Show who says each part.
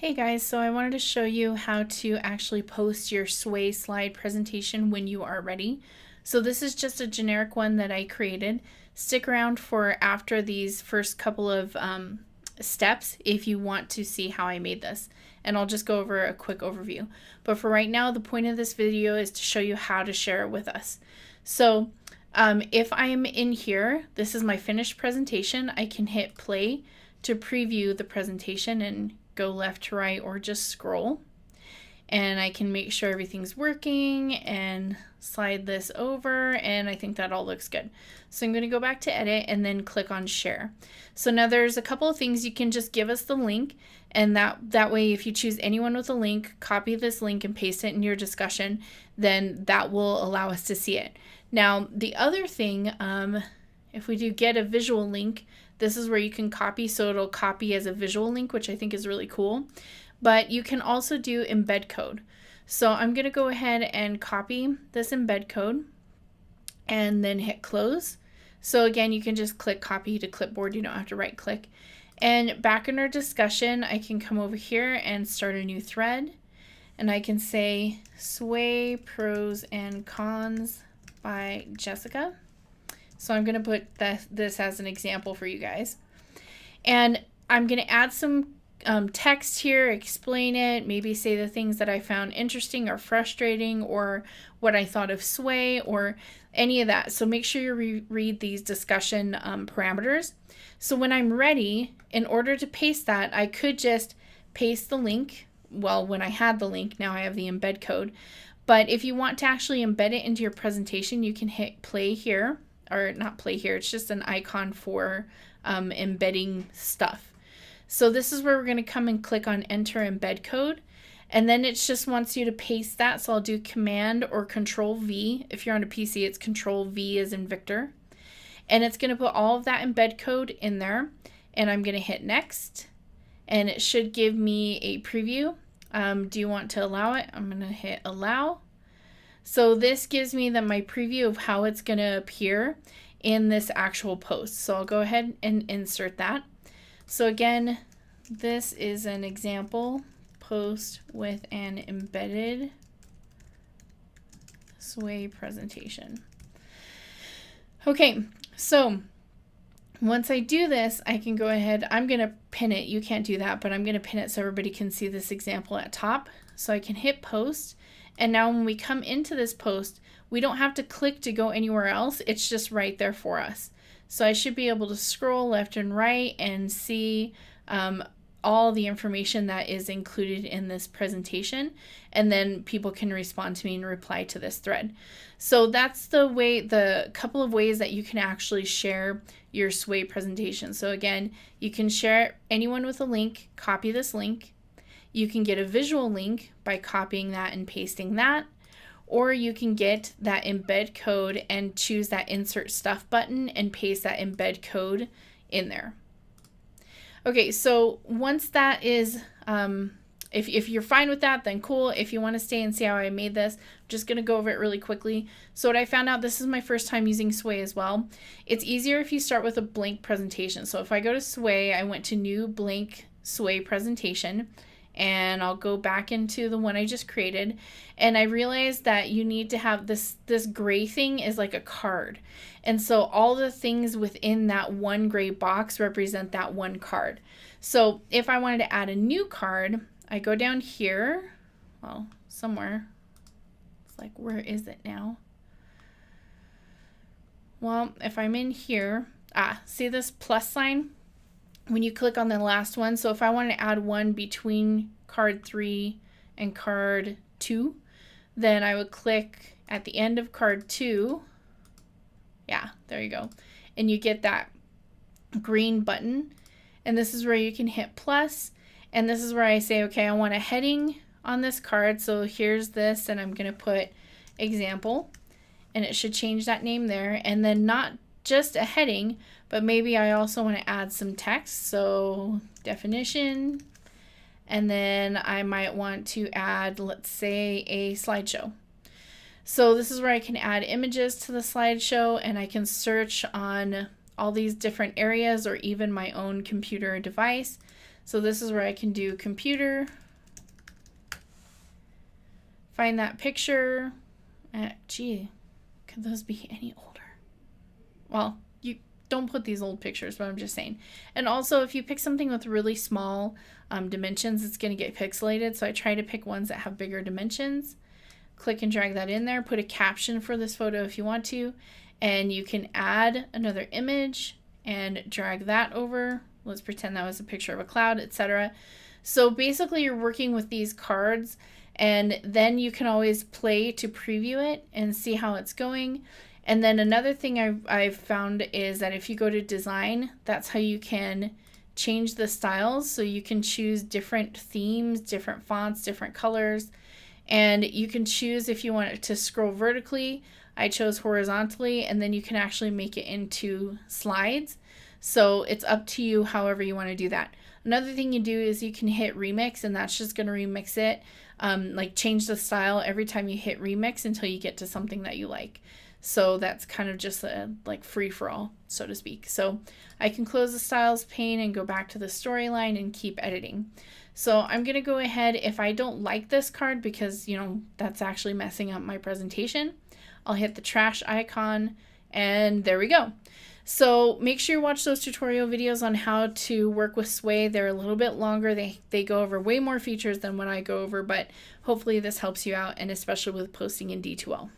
Speaker 1: Hey guys, so I wanted to show you how to actually post your Sway slide presentation when you are ready. So this is just a generic one that I created. Stick around for after these first couple of steps if you want to see how I made this. And I'll just go over a quick overview. But for right now, the point of this video is to show you how to share it with us. So if I'm in here, this is my finished presentation. I can hit play to preview the presentation and go left to right or just scroll, and I can make sure everything's working and slide this over, and I think that all looks good. So I'm going to go back to edit and then click on share. So now there's a couple of things. You can just give us the link, and that way if you choose anyone with a link, copy this link and paste it in your discussion, then that will allow us to see it. Now the other thing, if we do get a visual link, this is where you can copy, so it'll copy as a visual link, which I think is really cool. But you can also do embed code. So I'm going to go ahead and copy this embed code and then hit close. So again, you can just click copy to clipboard. You don't have to right click. And back in our discussion, I can come over here and start a new thread. And I can say Sway Pros and Cons by Jessica. So I'm going to put this as an example for you guys. And I'm going to add some text here, explain it, maybe say the things that I found interesting or frustrating or what I thought of Sway or any of that. So make sure you read these discussion parameters. So when I'm ready, in order to paste that, I could just paste the link. Well, when I had the link, now I have the embed code. But if you want to actually embed it into your presentation, you can hit play here. Or not play here, it's just an icon for embedding stuff. So this is where we're going to come and click on enter embed code, and then it just wants you to paste that. So I'll do command or control V. If you're on a PC, it's control V as in Victor, and it's going to put all of that embed code in there, and I'm going to hit next, and it should give me a preview. Do you want to allow it? I'm going to hit allow. So this gives me my preview of how it's going to appear in this actual post. So I'll go ahead and insert that. So again, this is an example post with an embedded Sway presentation. Okay, so once I do this, I can go ahead, I'm going to pin it. You can't do that, but I'm going to pin it so everybody can see this example at top. So I can hit post. And now when we come into this post, we don't have to click to go anywhere else. It's just right there for us. So I should be able to scroll left and right and see all the information that is included in this presentation. And then people can respond to me and reply to this thread. So that's the couple of ways that you can actually share your Sway presentation. So again, you can share anyone with a link, copy this link. You can get a visual link by copying that and pasting that, or you can get that embed code and choose that insert stuff button and paste that embed code in there. Okay, so once that is, if you're fine with that, then cool. If you want to stay and see how I made this, I'm just going to go over it really quickly. So what I found out, this is my first time using Sway as well. It's easier if you start with a blank presentation. So if I go to Sway, I went to new blank Sway presentation, and I'll go back into the one I just created, and I realized that you need to have this gray thing is like a card, and so all the things within that one gray box represent that one card. So if I wanted to add a new card, I go down here, well, somewhere, it's like, where is it now? Well, if I'm in here, see this plus sign? When you click on the last one, so if I want to add one between card 3 and card 2, then I would click at the end of card 2. Yeah, there you go. And you get that green button. And this is where you can hit plus. And this is where I say, okay, I want a heading on this card. So here's this, and I'm going to put example. And it should change that name there. And then not just a heading, but maybe I also want to add some text, so definition, and then I might want to add, let's say, a slideshow. So this is where I can add images to the slideshow, and I can search on all these different areas or even my own computer device. So this is where I can do computer, find that picture. Gee, could those be any older? Well, you don't put these old pictures, but I'm just saying. And also, if you pick something with really small dimensions, it's going to get pixelated. So I try to pick ones that have bigger dimensions. Click and drag that in there. Put a caption for this photo if you want to. And you can add another image and drag that over. Let's pretend that was a picture of a cloud, etc. So basically, you're working with these cards, and then you can always play to preview it and see how it's going. And then another thing I've found is that if you go to design, that's how you can change the styles. So you can choose different themes, different fonts, different colors, and you can choose if you want it to scroll vertically. I chose horizontally, and then you can actually make it into slides. So it's up to you however you want to do that. Another thing you do is you can hit remix, and that's just going to remix it, like change the style every time you hit remix until you get to something that you like. So that's kind of just a like free for all, so to speak. So I can close the styles pane and go back to the storyline and keep editing. So I'm going to go ahead, if I don't like this card because, you know, that's actually messing up my presentation, I'll hit the trash icon, and there we go. So make sure you watch those tutorial videos on how to work with Sway. They're a little bit longer. They go over way more features than what I go over, but hopefully this helps you out, and especially with posting in D2L.